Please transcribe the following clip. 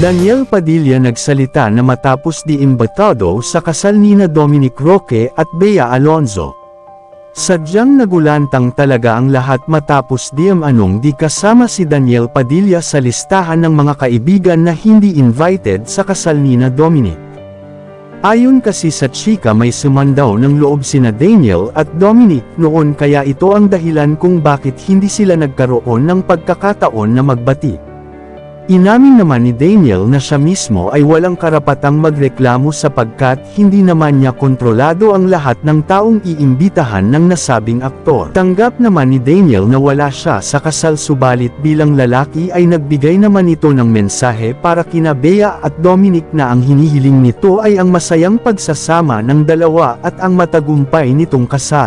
Daniel Padilla nagsalita na matapos diimbitado sa kasal nina Dominic Roque at Bea Alonzo. Sadyang nagulantang talaga ang lahat matapos di kasama si Daniel Padilla sa listahan ng mga kaibigan na hindi invited sa kasal nina Dominic. Ayon kasi sa chika may sumandaw ng loob sina Daniel at Dominic noon kaya ito ang dahilan kung bakit hindi sila nagkaroon ng pagkakataon na magbati. Inamin naman ni Daniel na siya mismo ay walang karapatang magreklamo sapagkat hindi naman niya kontrolado ang lahat ng taong iimbitahan ng nasabing aktor. Tanggap naman ni Daniel na wala siya sa kasal subalit bilang lalaki ay nagbigay naman ito ng mensahe para kina Bea at Dominic na ang hinihiling nito ay ang masayang pagsasama ng dalawa at ang matagumpay nitong kasal.